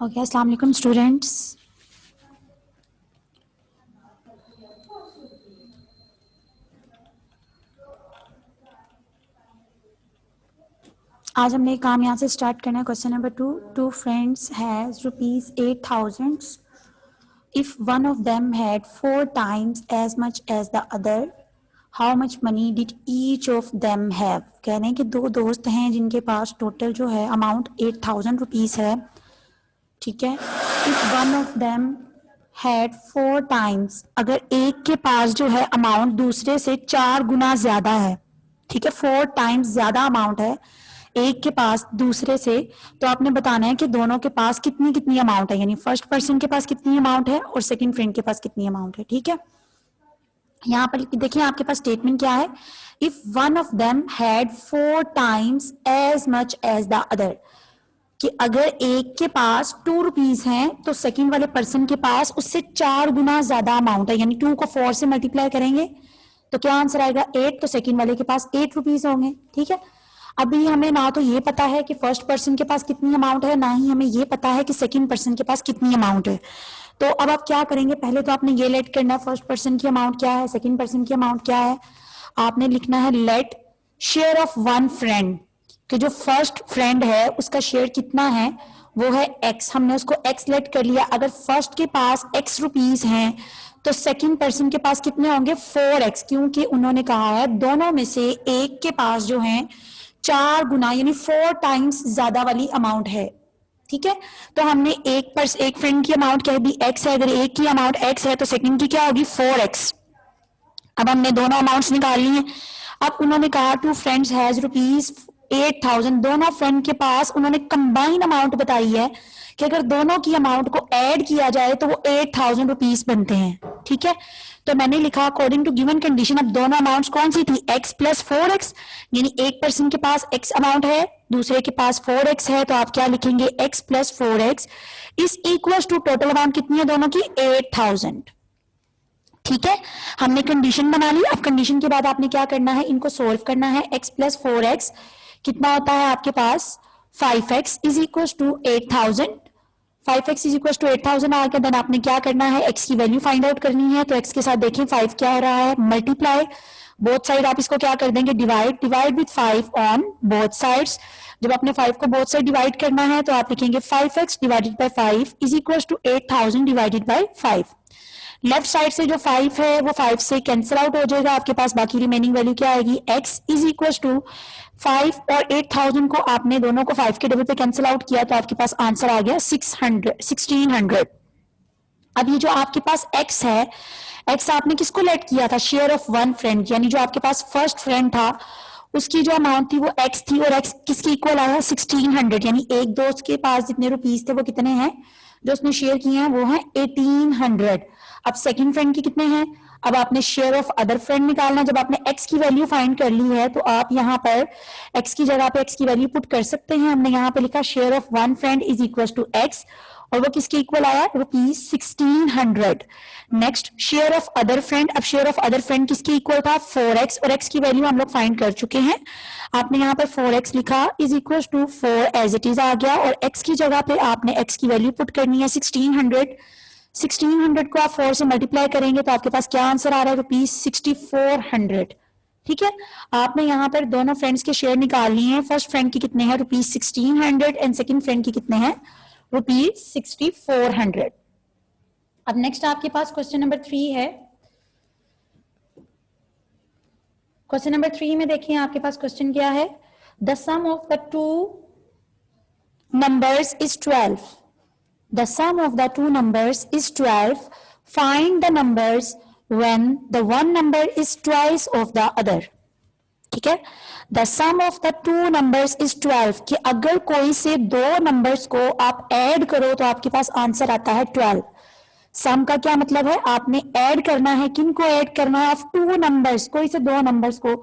Okay, अस्सलाम वालेकुम students. आज हमने काम यहाँ से स्टार्ट करना है। Question number 2। Two friends has ₹8,000 if one of them had 4 times as much as the other, how much money did each of them have. कह रहे हैं कि दो दोस्त हैं जिनके पास टोटल जो है अमाउंट ₹8,000 है, ठीक है। If one of them had 4 times, अगर एक के पास जो है अमाउंट दूसरे से 4 गुना ज्यादा है, ठीक है, 4 times ज्यादा अमाउंट है एक के पास दूसरे से, तो आपने बताना है कि दोनों के पास कितनी कितनी अमाउंट है, यानी फर्स्ट पर्सन के पास कितनी अमाउंट है और सेकंड फ्रेंड के पास कितनी अमाउंट है, ठीक है। यहाँ पर देखिए आपके पास स्टेटमेंट क्या है, if one of them had 4 times as much as the other, कि अगर एक के पास ₹2 हैं तो सेकंड वाले पर्सन के पास उससे 4 गुना ज्यादा अमाउंट है, यानी 2 को 4 से मल्टीप्लाई करेंगे तो क्या आंसर आएगा 8, तो सेकंड वाले के पास ₹8 होंगे, ठीक है। अभी हमें ना तो ये पता है कि फर्स्ट पर्सन के पास कितनी अमाउंट है, ना ही हमें ये पता है कि सेकंड पर्सन के पास कितनी अमाउंट है। तो अब आप क्या करेंगे, पहले तो आपने ये लेट करना है फर्स्ट पर्सन की अमाउंट क्या है, सेकंड पर्सन की अमाउंट क्या है। आपने लिखना है late share of one friend, कि जो फर्स्ट फ्रेंड है उसका शेयर कितना है, वो है x। हमने उसको x लेट कर लिया। अगर फर्स्ट के पास ₹x हैं तो सेकंड पर्सन के पास कितने होंगे 4x, क्योंकि उन्होंने कहा है दोनों में से एक के पास जो है 4 गुना यानी 4 times ज्यादा वाली अमाउंट है, ठीक है। तो हमने एक फ्रेंड की अमाउंट कह दी x है, अगर एक की अमाउंट x है तो सेकंड की क्या होगी 4x। अब हमने दोनों अमाउंट्स निकाल ली हैं। अब उन्होंने कहा टू फ्रेंड्स हैज ₹8,000, दोनों फ्रेंड के पास उन्होंने कंबाइन अमाउंट बताई है कि अगर दोनों की अमाउंट को ऐड किया जाए तो वो ₹8,000 बनते हैं, ठीक है। तो मैंने लिखा अकॉर्डिंग टू गिवन कंडीशन। अब दोनों अमाउंट्स कौन सी थी, x प्लस 4x, यानी एक पर्सन के पास x अमाउंट है दूसरे के पास 4x है, तो आप क्या लिखेंगे x plus 4x is equal to total amount कितनी है दोनों की 8,000, ठीक है। हमने कंडीशन बना ली। अब कंडीशन के बाद आपने क्या करना है, इनको सोल्व करना है। x प्लस 4x कितना होता है आपके पास 5x is equal to 8,000। 5x is equal to 8,000 आ गया। देन आपने क्या करना है, x की वैल्यू फाइंड आउट करनी है। तो x के साथ देखें 5 क्या हो रहा है, मल्टीप्लाई बोथ साइड। आप इसको क्या कर देंगे, divide with 5 on both sides. जब आपने 5 को बोथ साइड डिवाइड करना है तो आप लिखेंगे 5x divided by 5 is equal to 8,000 divided by 5। Left side से जो 5 है वो 5 से कैंसिल आउट हो जाएगा, आपके पास बाकी रिमेनिंग वैल्यू क्या आएगी, x इज इक्वल टू 5 और 8,000 को आपने दोनों को 5 के डबल पे कैंसिल आउट किया तो आपके पास आंसर आ गया 1600। अब ये जो आपके पास x है, x आपने किसको लेट किया था, शेयर ऑफ वन फ्रेंड, यानी जो आपके पास फर्स्ट फ्रेंड था उसकी जो अमाउंट थी वो x थी और x किसके इक्वल आया 1600, यानी एक दोस्त के पास जितने रुपीस थे वो कितने हैं जो उसने शेयर किए हैं वो हैं 1800। अब सेकंड फ्रेंड के कितने हैं, अब आपने शेयर ऑफ अदर फ्रेंड निकालना। जब आपने x की वैल्यू फाइंड कर ली है तो आप यहाँ पर x की जगह पे x की वैल्यू पुट कर सकते हैं। हमने यहाँ पे लिखा share of one friend is equal to x और वो किसके इक्वल आया ₹1600। Next share of other friend, अब शेयर ऑफ अदर फ्रेंड किसके इक्वल था 4x और x की वैल्यू हम लोग फाइंड कर चुके हैं। आपने यहाँ पर 4x लिखा is equal to 4 as it is आ गया और x की जगह पे आपने x की वैल्यू पुट करनी है 1600। 1600 को आप 4 से मल्टीप्लाई करेंगे तो आपके पास क्या आंसर आ रहा है ₹6400, ठीक है। आपने यहाँ पर दोनों फ्रेंड्स के शेयर निकाल लिए हैं। फर्स्ट फ्रेंड के कितने हैं ₹1600 एंड सेकंड फ्रेंड के कितने हैं ₹6400। अब नेक्स्ट आपके पास क्वेश्चन नंबर 3 है। क्वेश्चन नंबर 3 में देखिए आपके पास क्वेश्चन क्या है, the sum of the two numbers is 12। The sum of the two numbers is 12. Find the numbers when the one number is twice of the other. ठीक है, the sum of the two numbers is 12, कि अगर कोई से दो numbers को आप add करो तो आपके पास आंसर आता है 12। सम का क्या मतलब है, आपने ऐड करना है, किन को ऐड करना है, ऑफ टू नंबर्स, कोई से दो नंबर्स को।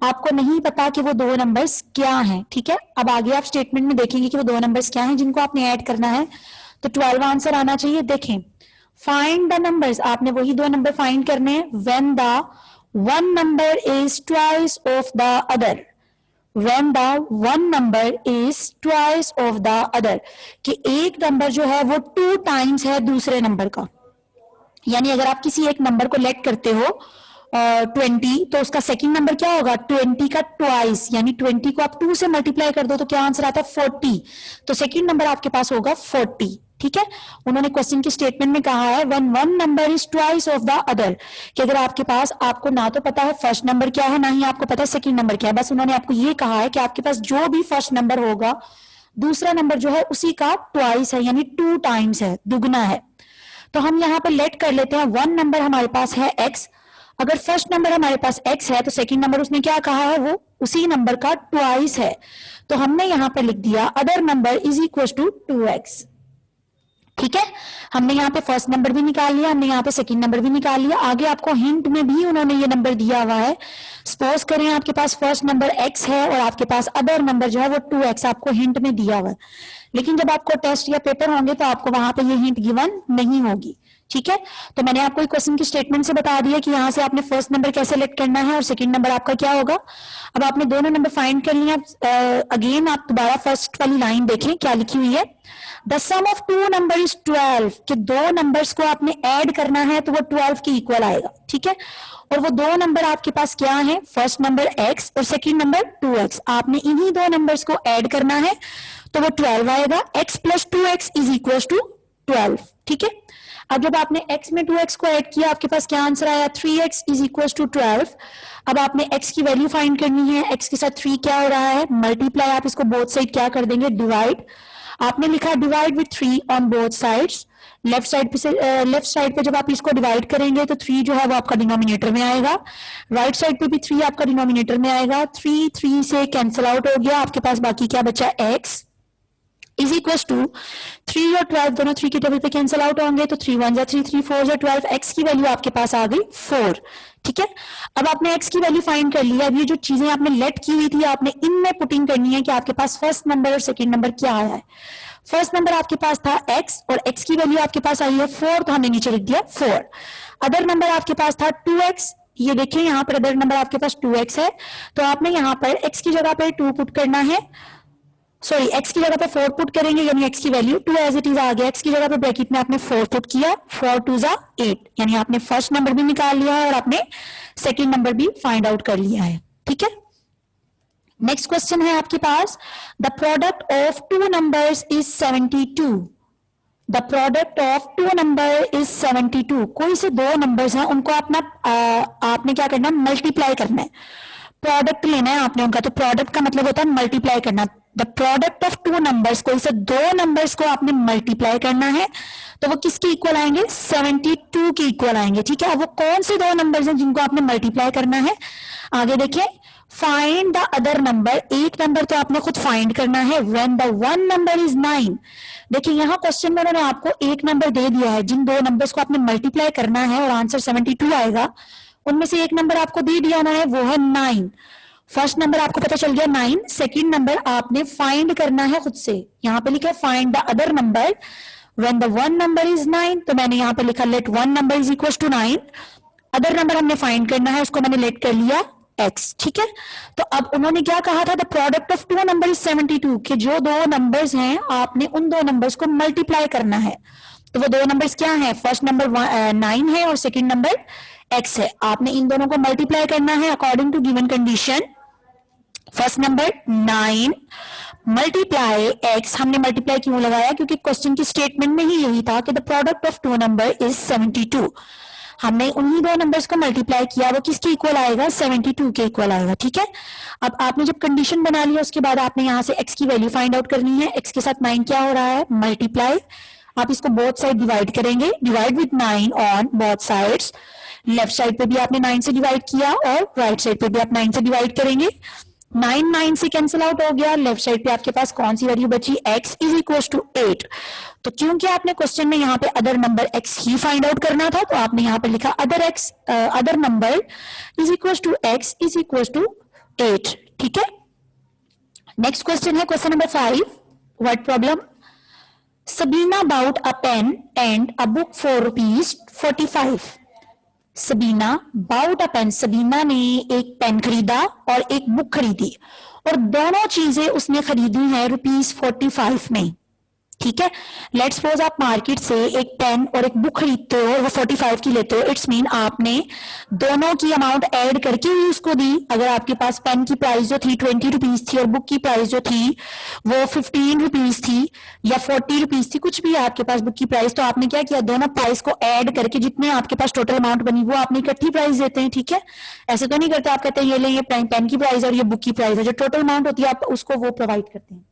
आपको नहीं पता कि वो दो नंबर्स क्या हैं, ठीक है। अब आगे आप स्टेटमेंट में देखेंगे कि वो दो नंबर्स क्या हैं जिनको आपने ऐड करना है, तो 12 आंसर आना चाहिए। देखें फाइंड द नंबर्स, आपने वही दो नंबर फाइंड करने हैं when the one number is twice of the other. when the one number is twice of the other, कि एक नंबर जो है वो 2 टाइम्स है दूसरे नंबर का। यानी अगर आप किसी एक नंबर को लेट करते हो 20, तो उसका सेकंड नंबर क्या होगा 20 का ट्वाइस, यानी 20 को आप 2 से मल्टीप्लाई कर दो तो क्या आंसर आता है 40, तो सेकंड नंबर आपके पास होगा 40। ठीक है, उन्होंने क्वेश्चन की स्टेटमेंट में कहा है when one number is twice of the other, कि अगर आपके पास, आपको ना तो पता है फर्स्ट नंबर क्या है, ना ही आपको पता है सेकंड नंबर क्या है, बस उन्होंने आपको ये कहा है कि आपके पास जो भी फर्स्ट नंबर होगा दूसरा नंबर जो है उसी का ट्वाइस है, यानी 2 टाइम्स है, दुगना है। तो हम यहाँ पे लेट कर लेते हैं वन नंबर हमारे पास है x, अगर फर्स्ट नंबर हमारे पास x है तो सेकंड नंबर उसने क्या कहा है वो उसी नंबर का ट्वाइस है, तो हमने यहाँ पे लिख दिया other number is equal to 2x। ठीक है, हमने यहाँ पे फर्स्ट नंबर भी निकाल लिया, हमने यहाँ पे सेकंड नंबर भी निकाल लिया, आगे आपको हिंट में भी उन्होंने ये नंबर दिया हुआ है। सपोज करें आपके पास फर्स्ट नंबर x है और आपके पास अदर नंबर जो है वो 2x आपको हिंट में दिया हुआ है, लेकिन जब आपको टेस्ट या पेपर होंगे तो आपको वहां पे ये हिंट गिवन नहीं होगी। ठीक है, तो मैंने आपको क्वेश्चन की स्टेटमेंट से बता दिया कि यहाँ से आपने फर्स्ट नंबर कैसे लेट करना है और सेकंड नंबर आपका क्या होगा। अब आपने दोनों नंबर फाइंड कर लिया। अगेन आप दोबारा फर्स्ट वाली लाइन देखें क्या लिखी हुई है, the sum of two number is 12, कि दो नंबर्स को आपने ऐड करना है तो वो 12 के इक्वल आएगा। ठीक है, और वो दो नंबर आपके पास क्या है, फर्स्ट नंबर x और सेकंड नंबर 2x, आपने इन्हीं दो नंबर्स को ऐड करना है तो वो 12 आएगा। x plus 2x is equal to 12। ठीक है, अब जब आपने x में 2x को ऐड किया आपके पास क्या आंसर आया, 3x इज इक्वल टू 12। अब आपने x की वैल्यू फाइंड करनी है, x के साथ 3 क्या हो रहा है मल्टीप्लाई, आप इसको बोथ साइड क्या कर देंगे डिवाइड, आपने लिखा divide with 3 on both sides. Left side पे जब आप इसको डिवाइड करेंगे तो 3 जो है वो आपका डिनोमिनेटर में आएगा, राइट साइड पे भी 3 आपका डिनोमिनेटर में आएगा। 3 से कैंसिल आउट हो गया, आपके पास बाकी क्या बचा x इज इक्वल टू 3 और 12 दोनों 3 के टेबल पे कैंसिल आउट होंगे तो 3 1 3 3 4 12, x की वैल्यू आपके पास आ गई 4। ठीक है, अब आपने x की वैल्यू फाइंड कर लिया। अब ये जो चीजें आपने लेट की हुई थी आपने इनमें पुटिंग करनी है कि आपके पास फर्स्ट नंबर और सेकंड नंबर क्या आया है। फर्स्ट नंबर आपके पास था x और x की वैल्यू आपके पास आई है 4, तो हमने नीचे लिख दिया 4। अदर नंबर आपके पास था 2x, ये देखिए यहाँ पर अदर नंबर आपके पास 2x है, तो आपने यहाँ पर x की जगह पर 2 पुट करना है, सॉरी x की जगह पे 4 पुट करेंगे, यानी x की वैल्यू 2 एज इट इज आ गया। x की जगह पे ब्रैकेट में आपने 4 पुट किया, 4 2 जा 8, यानी आपने फर्स्ट नंबर भी निकाल लिया है और आपने सेकंड नंबर भी फाइंड आउट कर लिया है। ठीक है, नेक्स्ट क्वेश्चन है आपके पास, the product of two numbers is 72। The product of two number is 72, कोई से दो नंबर्स हैं उनको आपने क्या करना है मल्टीप्लाई करना है, प्रोडक्ट लेना है आपने उनका, तो प्रोडक्ट का मतलब होता है मल्टीप्लाई करना। The product of two numbers, कोई से दो नंबर्स को आपने मल्टीप्लाई करना है तो वो किसके इक्वल आएंगे 72 के इक्वल आएंगे। ठीक है, अब वो कौन से दो नंबर्स हैं जिनको आपने मल्टीप्लाई करना है, आगे देखिए फाइंड द अदर नंबर, एक नंबर तो आपने खुद फाइंड करना है, when the one number is 9। देखिए यहाँ क्वेश्चन में उन्होंने आपको एक नंबर दे दिया है, जिन दो नंबर्स को आपने मल्टीप्लाई करना है और आंसर 72 आएगा, उनमें से एक नंबर आपको दे दिया उन्होंने वो है 9। फर्स्ट नंबर आपको पता चल गया 9, सेकंड नंबर आपने फाइंड करना है खुद से, यहाँ पे लिखा है find the other number when the one number is 9, तो मैंने यहाँ पे लिखा let one number is equal to 9, other number हमने फाइंड करना है उसको मैंने लेट कर लिया x। ठीक है, तो अब उन्होंने क्या कहा था, the product of two number is 72, कि जो दो नंबर्स हैं आपने उन दो नंबर्स को मल्टीप्लाई करना है, तो वो दो नंबर्स क्या है, फर्स्ट नंबर 9 है और सेकंड नंबर x है, आपने इन दोनों को मल्टीप्लाई करना है according to given condition. First number 9 multiply x, हमने मल्टीप्लाई क्यों लगाया, क्योंकि क्वेश्चन की स्टेटमेंट में ही यही था कि the product of two number is 72, हमने उन्हीं दो नंबर्स को मल्टीप्लाई किया, वो किसके इक्वल आएगा 72 के इक्वल आएगा। ठीक है, अब आपने जब कंडीशन बना लिया उसके बाद आपने यहाँ से x की वैल्यू फाइंड आउट करनी है, x के साथ 9 क्या हो रहा है मल्टीप्लाई, आप इसको बोथ साइड डिवाइड करेंगे, divide with 9 on both sides, left side पे भी आपने 9 से डिवाइड किया और राइट साइड पे भी आप 9 से डिवाइड करेंगे, 9 से कैंसिल आउट हो गया, लेफ्ट साइड पे आपके पास कौन सी वैल्यू बची x इज इक्वल टू 8। तो क्योंकि आपने क्वेश्चन में यहाँ पे अदर नंबर x ही फाइंड आउट करना था तो आपने यहाँ पे लिखा other number is equal to x is equal to 8। ठीक है, नेक्स्ट क्वेश्चन है question number 5, word problem, Sabina bought a pen and a book for ₹45। Sabina bought a pen, Sabina ने एक पेन खरीदा और एक बुक खरीदी और दोनों चीजें उसने खरीदी है ₹45 में। ठीक है, लेट्स सपोज आप मार्केट से एक पेन और एक बुक खरीदते हो और वो 45 की लेते हो, इट्स मीन आपने दोनों की अमाउंट ऐड करके ही उसको दी। अगर आपके पास पेन की प्राइस जो थी ₹20 थी और बुक की प्राइस जो थी वो ₹15 थी या ₹40 थी, कुछ भी है आपके पास बुक की प्राइस, तो आपने क्या किया, दोनों प्राइस को ऐड करके जितने आपके पास टोटल अमाउंट बनी वो आपने इकट्ठी प्राइस देते हैं। ठीक है, ऐसे तो नहीं करते, आप कहते हैं ये ले, ये पेन की प्राइस और ये बुक की प्राइस है, जो टोटल अमाउंट होती है आप उसको वो प्रोवाइड करते हैं।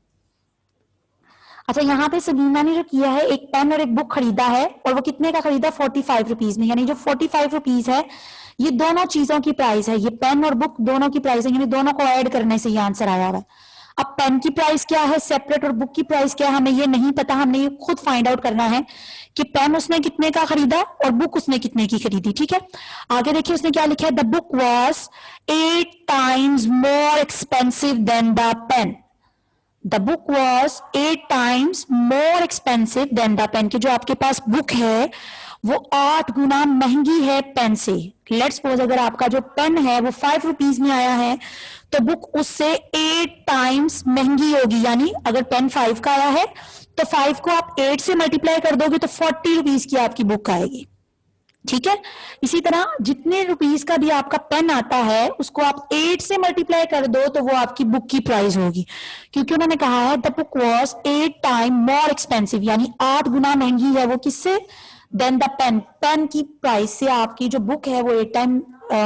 अच्छा, यहाँ पे सबीना ने जो किया है, एक पेन और एक बुक खरीदा है और वो कितने का खरीदा, ₹45 में, यानी जो ₹45 है ये दोनों चीजों की प्राइस है, ये पेन और बुक दोनों की प्राइस है, यानी दोनों को ऐड करने से ये आंसर आया हुआ है। अब पेन की प्राइस क्या है सेपरेट और बुक की प्राइस क्या है हमें ये नहीं पता, हमने ये खुद फाइंड आउट करना है कि पेन उसने कितने का खरीदा और बुक उसने कितने की खरीदी। ठीक है, आगे देखिए उसने क्या लिखा है, the book was 8 times more expensive than the pen। The book was 8 times more expensive than the pen, कि जो आपके पास बुक है वो 8 गुना महंगी है पेन से। लेट्स सपोज अगर आपका जो पेन है वो ₹5 में आया है तो बुक उससे 8 times महंगी होगी, यानी अगर पेन 5 का आया है तो 5 को आप 8 से मल्टीप्लाई कर दोगे तो ₹40 की आपकी बुक आएगी। ठीक है, इसी तरह जितने रुपीस का भी आपका पेन आता है उसको आप 8 से मल्टीप्लाई कर दो तो वो आपकी बुक की प्राइस होगी, क्योंकि उन्होंने कहा है the book was 8 times more expensive, यानी 8 गुना महंगी है वो किससे, देन द पेन, पेन की प्राइस से आपकी जो बुक है वो 8 टाइम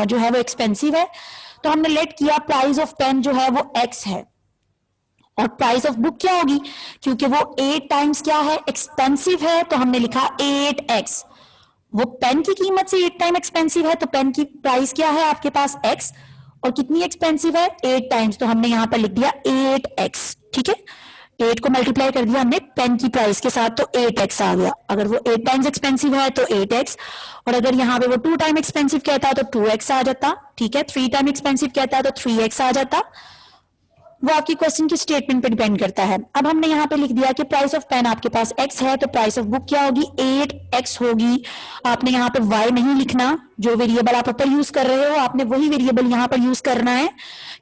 जो है वो एक्सपेंसिव है। तो हमने लेट किया प्राइस ऑफ पेन जो है वो x है और प्राइस ऑफ बुक क्या होगी, क्योंकि वो 8 times क्या है, एक्सपेंसिव है, तो हमने लिखा 8x। वो पेन की कीमत से 8 टाइम एक्सपेंसिव है तो पेन की प्राइस क्या है आपके पास x, और कितनी एक्सपेंसिव है 8 टाइम्स, तो हमने यहां पर लिख दिया 8x। ठीक है, 8 को मल्टीप्लाई कर दिया हमने पेन की प्राइस के साथ तो 8x आ गया। अगर वो 8 टाइम्स एक्सपेंसिव है तो 8x, और अगर यहाँ पे वो 2 टाइम एक्सपेंसिव कहता है तो 2x आ जाता। ठीक है, 3 टाइम एक्सपेंसिव कहता है तो 3x आ जाता। वो आपकी क्वेश्चन की स्टेटमेंट पे डिपेंड करता है। अब हमने यहाँ पे लिख दिया कि प्राइस ऑफ पेन आपके पास x है तो प्राइस ऑफ बुक क्या होगी, 8x होगी। आपने यहाँ पे y नहीं लिखना, जो वेरिएबल आप ऊपर यूज कर रहे हो आपने वही वेरिएबल यहाँ पर यूज करना है,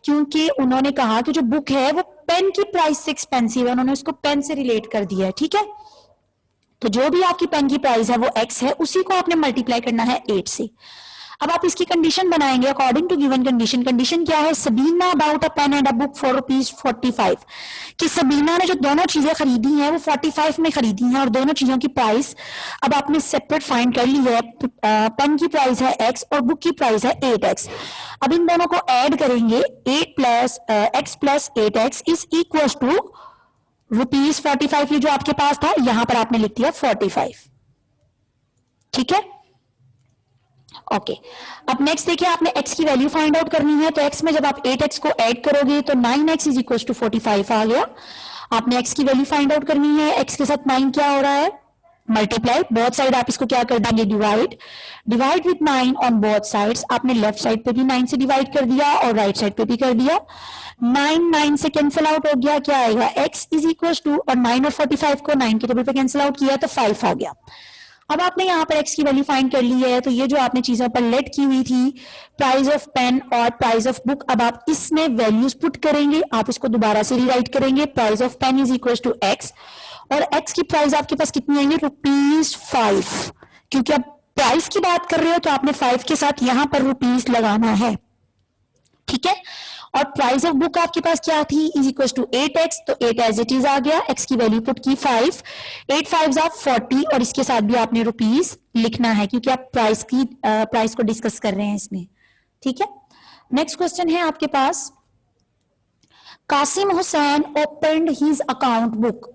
क्योंकि उन्होंने कहा कि जो बुक है वो पेन की प्राइस से एक्सपेंसिव है, उन्होंने उसको पेन से रिलेट कर दिया है। ठीक है, तो जो भी आपकी पेन की प्राइस है वो x है, उसी को आपने मल्टीप्लाई करना है 8 से। अब आप इसकी कंडीशन बनाएंगे according to given condition. Condition क्या है, Sabina bought a pen and a book for ₹45, कि सबीना ने जो दोनों चीजें खरीदी हैं वो 45 में खरीदी हैं और दोनों चीजों की प्राइस अब आपने सेपरेट फाइंड कर ली है। पेन की प्राइस है x और बुक की प्राइस है 8x। अब इन दोनों को ऐड करेंगे, 8 plus x plus 8x is equal to ₹45, ये जो आपके पास था यहां पर आपने लिख दिया 45। ठीक है, ओके। अब नेक्स्ट देखिए, आपने x की वैल्यू फाइंड आउट करनी है, तो x में जब आप 8x को ऐड करोगे तो 9x इज इक्वल टू 45 आ गया। आपने x की वैल्यू फाइंड आउट करनी है, x के साथ 9 क्या हो रहा है, मल्टीप्लाई, बोथ साइड आप इसको क्या कर देंगे, divide, divide with 9 on both sides. आपने लेफ्ट साइड पे भी 9 से डिवाइड कर दिया और राइट साइड पे भी कर दिया। 9 से कैंसिल आउट हो गया, क्या आएगा, x इज इक्वल टू, और 9 और 45 को 9 के टेबल पे कैंसिल आउट किया तो 5 आ गया। अब आपने यहाँ पर x की वैल्यू फाइंड कर ली है, तो ये जो आपने चीजों पर लेट की हुई थी, प्राइस ऑफ पेन और प्राइस ऑफ बुक, अब आप इसमें वैल्यूज पुट करेंगे, आप इसको दोबारा से रीराइट करेंगे। Price of pen is equal to x, और x की प्राइस आपके पास कितनी आएंगी, ₹5, क्योंकि अब प्राइस की बात कर रहे हो तो आपने 5 के साथ यहां पर रुपीस लगाना है। ठीक है, और प्राइस ऑफ बुक आपके पास क्या थी, इज इक्वल टू 8x, तो 8 एज इट इज आ गया, x की वैल्यू पुट की 5, 8 5 आप 40, और इसके साथ भी आपने रुपीस लिखना है क्योंकि आप प्राइस को डिस्कस कर रहे हैं इसमें। ठीक है, नेक्स्ट क्वेश्चन है आपके पास, Qasim Hussain opened his account book.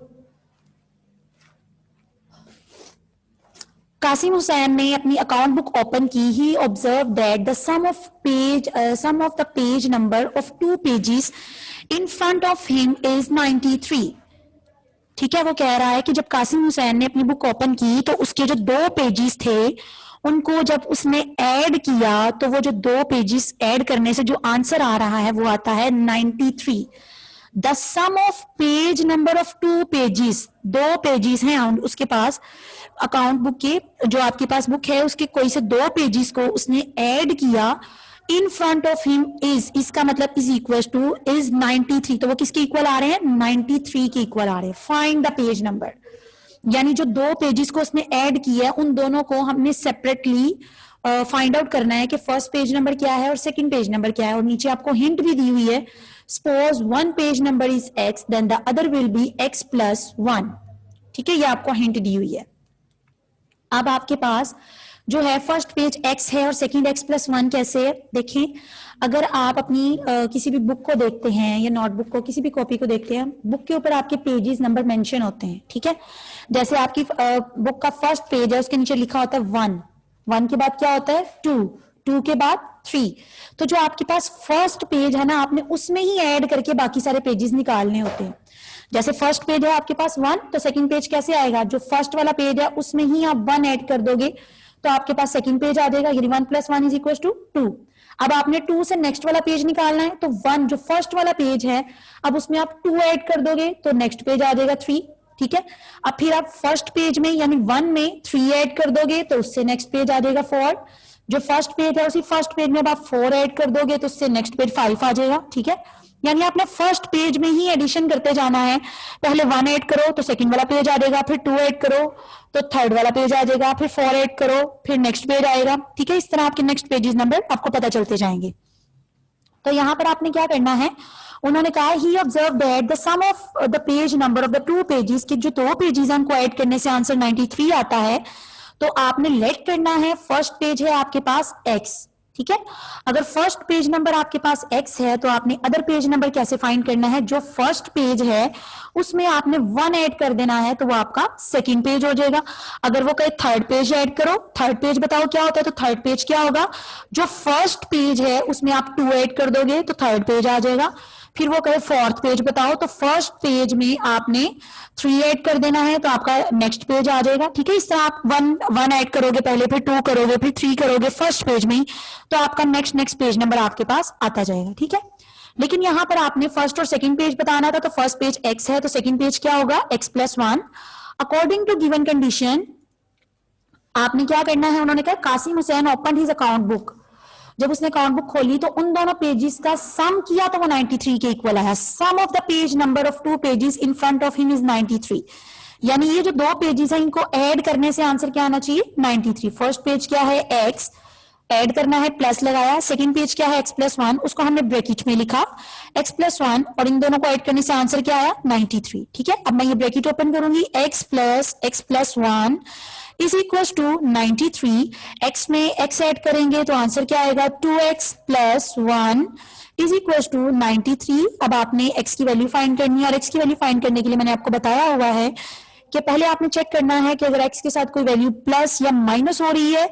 Qasim Hussain ने अपनी अकाउंट बुक ओपन की, he observe that the sum of the page number of 2 pages in front of him is 93। ठीक है, वो कह रहा है कि जब कासिम हुसैन ने अपनी बुक ओपन की तो उसके जो 2 पेजेस थे उनको जब उसने ऐड किया तो वो जो 2 पेजेस ऐड करने से जो आंसर आ रहा है वो आता है 93। The sum of page number of 2 pages, 2 pages हैं उसके पास अकाउंट बुक के, जो आपके पास बुक है उसके कोई से 2 पेजेस को उसने ऐड किया, इन फ्रंट ऑफ हिम इज, इसका मतलब इज इक्वल टू इज 93, तो वो किसके इक्वल आ रहे हैं? 93 के इक्वल आ रहे हैं। फाइंड द पेज नंबर, यानी जो दो पेजेस को उसने ऐड किया है उन दोनों को हमने सेपरेटली फाइंड आउट करना है कि फर्स्ट पेज नंबर क्या है और सेकंड पेज नंबर क्या है। और नीचे आपको हिंट भी दी हुई है, suppose one page number is x then the other will be x plus one. ठीक है, ये आपको हिंट दी हुई है। अब आपके पास जो है फर्स्ट पेज x है और सेकंड x प्लस वन कैसे है? देखें, अगर आप अपनी किसी भी बुक को देखते हैं या नोटबुक को, किसी भी कॉपी को देखते हैं, बुक के ऊपर आपके पेजेस नंबर मेंशन होते हैं। ठीक है, जैसे आपकी बुक का फर्स्ट पेज है, उसके नीचे लिखा होता है 1, 1 के बाद क्या होता है 2, 2 के बाद 3। तो जो आपके पास फर्स्ट पेज है ना, आपने उसमें ही ऐड करके बाकी सारे पेजेस निकालने होते हैं। जैसे फर्स्ट पेज है आपके पास 1, तो सेकंड पेज कैसे आएगा? जो फर्स्ट वाला पेज है उसमें ही आप 1 ऐड कर दोगे तो आपके पास सेकंड पेज आ जाएगा, यानी 1 + 1 = 2। अब आपने 2 से नेक्स्ट वाला पेज निकालना है, तो 1 जो फर्स्ट वाला पेज है, अब उसमें आप 2 ऐड कर दोगे तो नेक्स्ट पेज आ जाएगा 3। ठीक है, अब फिर आप फर्स्ट पेज में यानी 1 में 3 ऐड कर दोगे तो उससे नेक्स्ट पेज आ जाएगा 4। जो फर्स्ट पेज है उसी फर्स्ट पेज में अब आप 4 ऐड कर दोगे तो उससे नेक्स्ट पेज 5 आ जाएगा। ठीक है, यानी आपने फर्स्ट पेज में ही एडिशन करते जाना है। पहले 1 ऐड करो तो सेकंड वाला पेज आ जाएगा, फिर 2 ऐड करो तो थर्ड वाला पेज आ जाएगा, फिर 4 ऐड करो फिर नेक्स्ट पेज आएगा। ठीक है, इस तरह आपके नेक्स्ट पेजेस नंबर आपको पता चलते जाएंगे। तो यहां पर आपने क्या करना है, उन्होंने कहा he observe that the sum of the page number of the 2 pages, कि जो 2 पेजेस हैं उनको ऐड करने से आंसर 93 आता है। तो आपने लेट करना है, फर्स्ट पेज है आपके पास x। ठीक है, अगर फर्स्ट पेज नंबर आपके पास x है तो आपने अदर पेज नंबर कैसे फाइंड करना है? जो फर्स्ट पेज है उसमें आपने 1 ऐड कर देना है तो वो आपका सेकंड पेज हो जाएगा। अगर वो कहे थर्ड पेज ऐड करो, थर्ड पेज बताओ क्या होता है, तो थर्ड पेज क्या होगा? जो फर्स्ट पेज है उसमें आप 2 ऐड कर दोगे तो थर्ड पेज आ जाएगा। फिर वो कहे फोर्थ पेज बताओ, तो फर्स्ट पेज में आपने 3 ऐड कर देना है तो आपका नेक्स्ट पेज आ जाएगा। ठीक है, इस तरह आप 1 ऐड करोगे पहले, फिर 2 करोगे, फिर 3 करोगे फर्स्ट पेज में ही, तो आपका नेक्स्ट पेज नंबर आपके पास आता जाएगा। ठीक है, लेकिन यहां पर आपने फर्स्ट और सेकंड पेज बताना था, तो फर्स्ट पेज x है तो सेकंड पेज क्या होगा? x + 1। According to given condition आपने क्या करना है, उन्होंने कहा Qasim Hussain open his account book. जब उसने अकाउंट बुक खोली तो उन दोनों पेजेस का सम किया तो वो 93 के इक्वल आया। Sum of the page number of 2 pages in front of him is 93, यानी ये जो 2 पेजेस हैं इनको ऐड करने से आंसर क्या आना चाहिए? 93। फर्स्ट पेज क्या है? x ऐड करना है, प्लस लगाया। सेकंड पेज क्या है? x + 1, उसको हमने ब्रैकेट में लिखा x + 1, और इन दोनों को ऐड करने से आंसर क्या आया? 93। ठीक है, अब मैं ये ब्रैकेट ओपन करूंगी, x + 1 is equal to 93। x में x ऐड करेंगे तो आंसर क्या आएगा? 2x + 1 is equal to 93। अब आपने x की वैल्यू फाइंड करनी है, और x की वैल्यू फाइंड करने के लिए मैंने आपको बताया हुआ है कि पहले आपने चेक करना है कि अगर x के साथ कोई वैल्यू प्लस या माइनस हो रही है,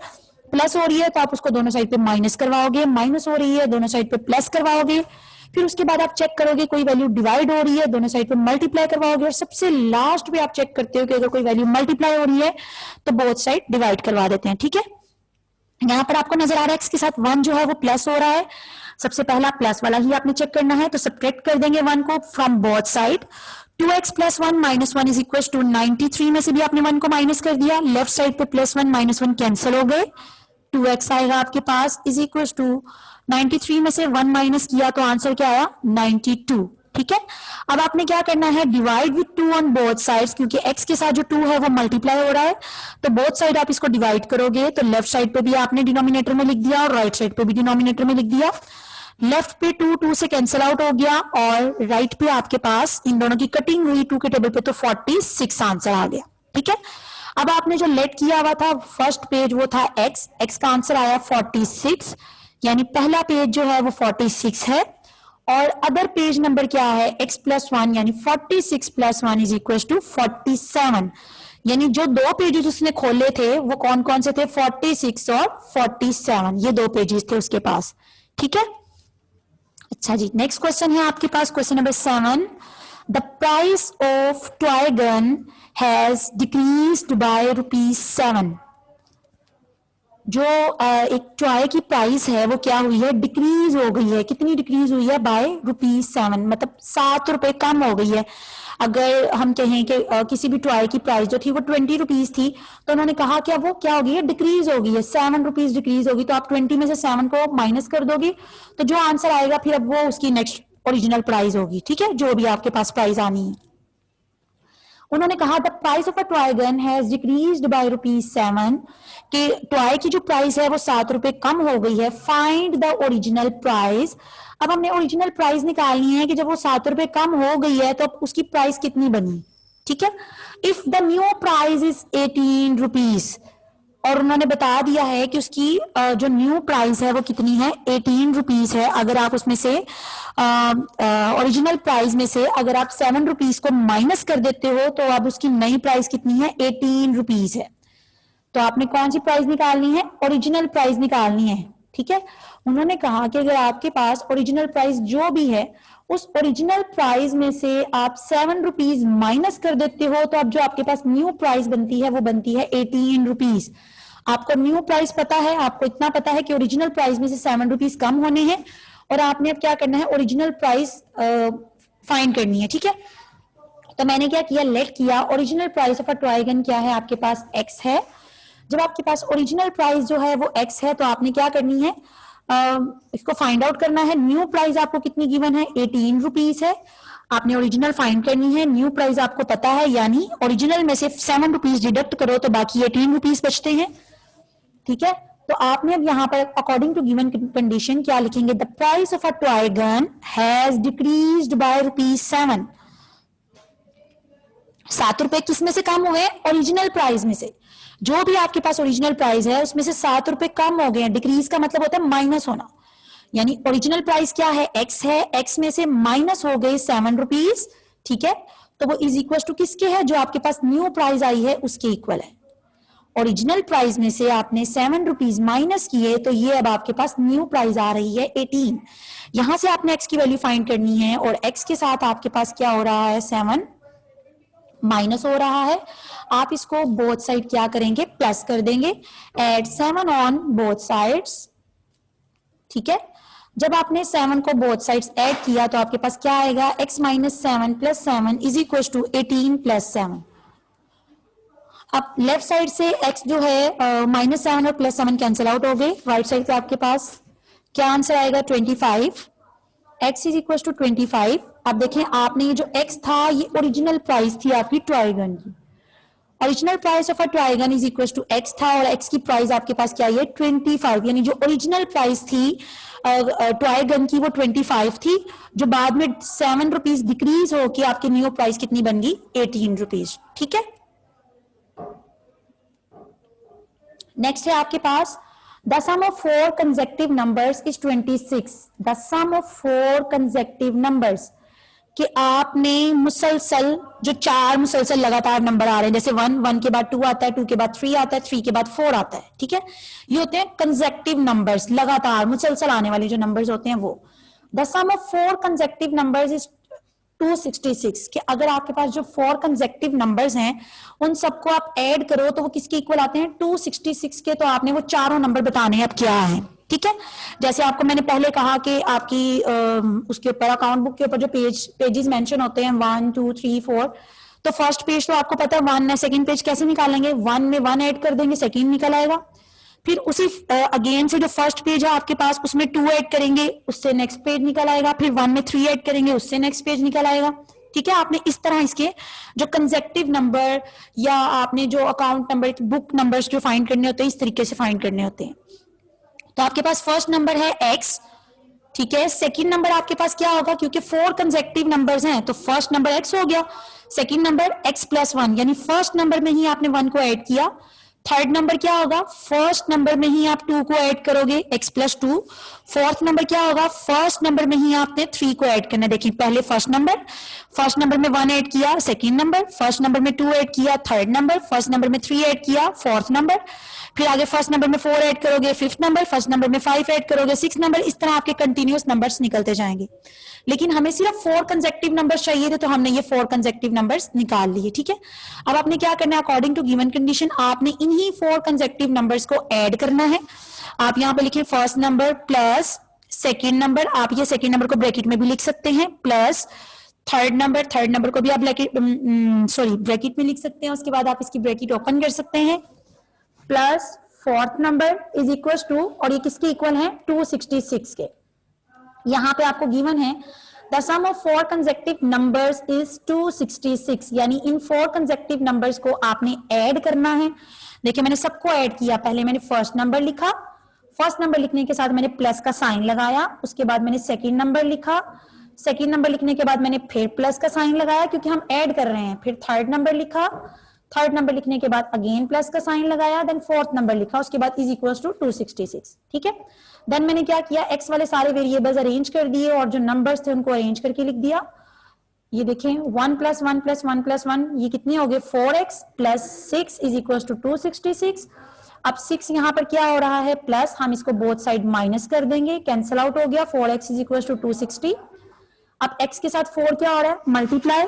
प्लस हो रही है तो आप उसको दोनों साइड पे माइनस करवाओगे, माइनस हो रही है दोनों साइड पे प्लस करवाओगे, फिर उसके बाद आप चेक करोगे कोई वैल्यू डिवाइड हो रही है, दोनों साइड पे मल्टीप्लाई करवाओगे, और सबसे लास्ट पे आप चेक करते हो कि अगर कोई वैल्यू मल्टीप्लाई हो रही है तो बोथ साइड डिवाइड करवा देते हैं। ठीक है, यहाँ पर आपको नजर आ रहा है x के साथ 1 जो है वो प्लस हो रहा है, सबसे पहला प्लस वाला ही आपने चेक करना है, तो सब्ट्रैक्ट कर देंगे 1 को from both side. 2x + 1 - 1 is equal to 93 में से भी आपने 1 को माइनस कर दिया, लेफ्ट साइड पे +1 - 1 कैंसिल हो गए, 2x आएगा आपके पास इज इक्वल टू 93 में से 1 माइनस किया तो आंसर क्या आया? 92। ठीक है, अब आपने क्या करना है? Divide with 2 on both sides, क्योंकि x के साथ जो 2 है वो मल्टीप्लाई हो रहा है, तो बोथ साइड आप इसको डिवाइड करोगे तो लेफ्ट साइड पे भी आपने डिनोमिनेटर में लिख दिया और राइट साइड पे भी डिनोमिनेटर में लिख दिया। लेफ्ट पे 2 से कैंसिल आउट हो गया, और राइट पे आपके पास इन दोनों की कटिंग हुई 2 के टेबल पे तो 46 आंसर आ गया। ठीक है, अब आपने जो लेट किया हुआ था फर्स्ट पेज वो था x का आंसर आया 46, यानी पहला पेज जो है वो 46 है, और अदर पेज नंबर क्या है? x + 1, यानी 46 + 1 इज इक्वल टू 47। यानी जो 2 पेजेस उसने खोले थे वो कौन कौन से थे? 46 और 47, ये 2 पेजेस थे उसके पास। ठीक है, अच्छा जी, नेक्स्ट क्वेश्चन है आपके पास, question number 7। The price of toy gun has decreased by ₹7। जो एक टॉय की प्राइस है वो क्या हुई है, डिक्रीज हो गई है। कितनी डिक्रीज हुई है, बाय ₹7, मतलब ₹7 कम हो गई है। अगर हम कहें कि किसी भी टॉय की प्राइस जो थी वो ₹20 थी, तो उन्होंने कहा क्या वो क्या हो गई है, डिक्रीज हो गई है, ₹7 डिक्रीज होगी। तो आप 20 में से 7 को माइनस कर दोगे तो जो आंसर आएगा फिर अब वो उसकी नेक्स्ट ओरिजिनल प्राइस होगी, ठीक है, जो भी आपके पास प्राइस आनी है। उन्होंने कहा the price of a toy gun has decreased by ₹7, कि टॉय की जो प्राइस है वो ₹7 कम हो गई है। Find the original price. अब हमने ओरिजिनल प्राइस निकालनी है कि जब वो ₹7 कम हो गई है तो उसकी प्राइस कितनी बनी, ठीक है। If the new price is ₹18, और उन्होंने बता दिया है कि उसकी जो न्यू प्राइस है वो कितनी है, ₹18 है। अगर आप उसमें से ओरिजिनल प्राइस में से अगर आप ₹7 को माइनस कर देते हो तो अब उसकी नई प्राइस कितनी है, ₹18 है। तो आपने कौन सी प्राइस निकालनी है, ओरिजिनल प्राइस निकालनी है, ठीक है। उन्होंने कहा कि अगर आपके पास ओरिजिनल प्राइस जो भी है उस ओरिजिनल प्राइस में से आप ₹7 माइनस कर देते हो तो अब जो आपके पास न्यू प्राइस बनती है वो बनती है ₹18। आपको न्यू प्राइस पता है, आपको इतना पता है कि ओरिजिनल प्राइस में से ₹7 कम होने हैं, और आपने अब क्या करना है, ओरिजिनल प्राइस फाइंड करनी है, ठीक है। तो मैंने क्या किया, लेट किया original price of a toy gun क्या है, आपके पास x है। जब आपके पास ओरिजिनल प्राइस जो है वो x है तो आपने क्या करनी है, इसको फाइंड आउट करना है। न्यू प्राइस आपको कितनी गिवन है, ₹18 है। आपने ओरिजिनल फाइंड करनी है, न्यू प्राइस आपको पता है, यानी ओरिजिनल में से ₹7 डिडक्ट करो तो बाकी ₹18 बचते हैं, ठीक है। तो आपने अब यहाँ पर अकॉर्डिंग टू गिवन कंडीशन क्या लिखेंगे, the price of a toy gun has decreased by ₹7। ₹7 किस में से कम हुए, ओरिजिनल प्राइस में से। जो भी आपके पास ओरिजिनल प्राइस है उसमें से ₹7 कम हो गए हैं। डिक्रीज का मतलब होता है माइनस होना, यानी ओरिजिनल प्राइस क्या है, x है, x में से माइनस हो गए ₹7, ठीक है। तो वो इज इक्वल टू किसके है, जो आपके पास न्यू प्राइस आई है उसके इक्वल है। ओरिजिनल प्राइस में से आपने ₹7 माइनस किए तो ये अब आपके पास न्यू प्राइस आ रही है 18। यहां से आपने x की वैल्यू फाइंड करनी है और x के साथ आपके पास क्या हो रहा है, 7 माइनस हो रहा है। आप इसको बोथ साइड क्या करेंगे, प्लस कर देंगे। एड 7 ऑन बोथ साइड्स, ठीक है। जब आपने 7 को बोथ साइड्स ऐड किया तो आपके पास क्या आएगा, x minus 7 plus 7 is equal to 18 plus 7। अब लेफ्ट साइड से x जो है -7 और +7 कैंसिल आउट हो गए। राइट साइड पे आपके पास क्या आंसर आएगा, 25। x is equal to 25। अब देखें, आपने ये जो x था ये ओरिजिनल प्राइस थी आपकी टॉय गन की। Original price of a toy gun is equal to x था और x की प्राइस आपके पास क्या है, 25। यानी जो ओरिजिनल प्राइस थी टॉय गन की वो 25 थी, जो बाद में ₹7 डिक्रीज होकर आपकी न्यू प्राइस कितनी बन गई, ₹18, ठीक है। नेक्स्ट है आपके पास the sum of 4 consecutive numbers is 26। The sum of 4 consecutive numbers, कि आपने मुसलसल जो 4 मुसलसल लगातार नंबर आ रहे हैं, जैसे 1 के बाद 2 आता है, 2 के बाद 3 आता है, 3 के बाद 4 आता है, ठीक है। ये होते हैं कंसेक्टिव नंबर्स, लगातार मुसलसल आने वाले जो नंबर्स होते हैं वो। The sum of 4 consecutive numbers is 266, कि अगर आपके पास जो 4 कंसेक्टिव नंबर्स हैं उन सबको आप ऐड करो तो वो किसके इक्वल आते हैं, 266 के। तो आपने वो चारों नंबर बताने हैं अब क्या है, ठीक है। जैसे आपको मैंने पहले कहा कि आपकी उसके ऊपर अकाउंट बुक के ऊपर जो पेजेस मेंशन होते हैं 1 2 3 4, तो फर्स्ट पेज तो आपको पता है 1 है। सेकंड पेज कैसे निकालेंगे, 1 में 1 ऐड कर देंगे, सेकंड निकल आएगा। फिर उसी अगेन से जो फर्स्ट पेज है आपके पास उसमें 2 ऐड करेंगे, उससे नेक्स्ट पेज निकल आएगा। फिर 1 में 3 ऐड करेंगे, उससे नेक्स्ट पेज निकल आएगा, ठीक है। आपने इस तरह इसके जो कंसेक्टिव नंबर या आपने जो अकाउंट नंबर, बुक नंबर्स जो फाइंड करने होते हैं इस तरीके से फाइंड करने होते हैं। तो आपके पास फर्स्ट नंबर है x, ठीक है। सेकंड नंबर आपके पास क्या होगा, क्योंकि 4 कंसेक्टिव नंबर्स हैं तो फर्स्ट नंबर x हो गया। सेकंड नंबर x प्लस 1, यानी फर्स्ट नंबर में ही आपने 1 को ऐड किया। थर्ड नंबर क्या होगा, फर्स्ट नंबर में ही आप 2 को ऐड करोगे, x प्लस 2। फोर्थ नंबर क्या होगा, फर्स्ट नंबर में ही आपने 3 को ऐड करना है। देखिए पहले फर्स्ट नंबर में 1 ऐड किया, सेकंड नंबर, फर्स्ट नंबर में 2 ऐड किया, थर्ड नंबर, फर्स्ट नंबर में 3 ऐड किया, फोर्थ नंबर, फिर आगे फर्स्ट नंबर में 4 ऐड करोगे, फिफ्थ नंबर, फर्स्ट नंबर में 5 ऐड करोगे, सिक्स नंबर। इस तरह आपके कंटिन्यूअस नंबर्स निकलते जाएंगे। लेकिन हमें सिर्फ 4 कंसेक्टिव नंबर्स चाहिए थे तो हमने ये 4 कंसेक्टिव नंबर्स निकाल लिए, ठीक है। अब आपने क्या करना है, अकॉर्डिंग टू गिवन कंडीशन आपने इन ही 4 कंसेक्टिव नंबर्स को ऐड करना है। आप यहाँ पे लिखिए first number plus second number, आप ये सेकेंड नंबर को ब्रैकेट में भी लिख सकते हैं, प्लस थर्ड नंबर को भी आप ब्रैकेट में लिख सकते हैं, उसके बाद आप इसकी ब्रैकेट ओपन कर सकते हैं, plus fourth number is equal to, और ये किसके इक्वल है 266 के। यहाँ पे आपको गिवन है the sum of 4 consecutive numbers is 266, यानी इन 4 कंसेक्टिव नंबर्स को आपने ऐड करना है। देखिए मैंने सबको ऐड किया, पहले मैंने फर्स्ट नंबर लिखा, फर्स्ट नंबर लिखने के साथ मैंने प्लस का साइन लगाया, उसके बाद मैंने सेकंड नंबर लिखा, सेकंड नंबर लिखने के बाद मैंने फिर प्लस का साइन लगाया क्योंकि हम ऐड कर रहे हैं, फिर थर्ड नंबर लिखा, थर्ड नंबर लिखने के बाद अगेन प्लस का साइन लगाया, देन फोर्थ नंबर लिखा, उसके बाद इज इक्वल टू 266, ठीक है। देन मैंने क्या किया, एक्स वाले सारे वेरिएबल्स अरेंज कर दिए और जो नंबर्स थे उनको अरेंज करके लिख दिया। ये देखें 1 + 1 + 1 + 1 ये कितने हो गए 4x + 6 इज इक्वल टू 266। अब 6 यहां पर क्या हो रहा है प्लस, हम इसको बोथ साइड माइनस कर देंगे, कैंसिल आउट हो गया, 4x इज इक्वल टू 260। अब x के साथ 4 क्या हो रहा है मल्टीप्लाई,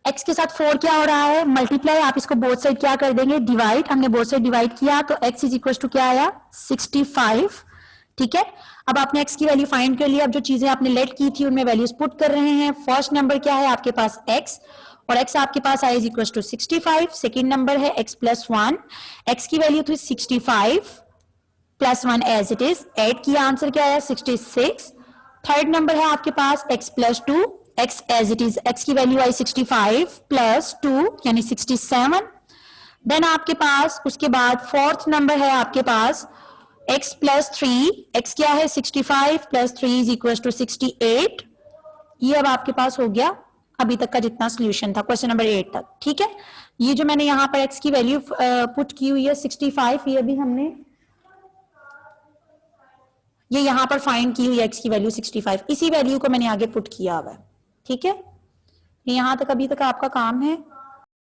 x के साथ 4 क्या हो रहा है मल्टीप्लाई, आप इसको बोथ साइड क्या कर देंगे डिवाइड, हमने बोथ साइड डिवाइड किया तो x इज इक्वल टू क्या आया 65, ठीक है। अब आपने x की वैल्यू फाइंड कर लिया, अब जो चीजें आपने लेट की थी उनमें वैल्यूज पुट कर रहे हैं। फर्स्ट नंबर क्या है आपके पास x, और x आपके पास आया is equal to 65, second number है x + 1, x की वैल्यू थी 65 + 1 एज इट इज, ऐड किया, आंसर क्या आया 66। थर्ड नंबर है आपके पास x + 2, x as it is, x की वैल्यू आई 65 + 2 यानी 67। देन आपके पास उसके बाद फोर्थ नंबर है आपके पास x + 3, x क्या है 65 + 3 इज इक्वल टू 68। ये अब आपके पास हो गया अभी तक का जितना सोल्यूशन था क्वेश्चन नंबर 8 तक, ठीक है। ये जो मैंने यहाँ पर x की वैल्यू पुट की हुई है 65, ये भी हमने ये यहां पर फाइंड की हुई x की वैल्यू 65, इसी वैल्यू को मैंने आगे पुट किया हुआ है, ठीक है। यहां तक अभी तक आपका काम है।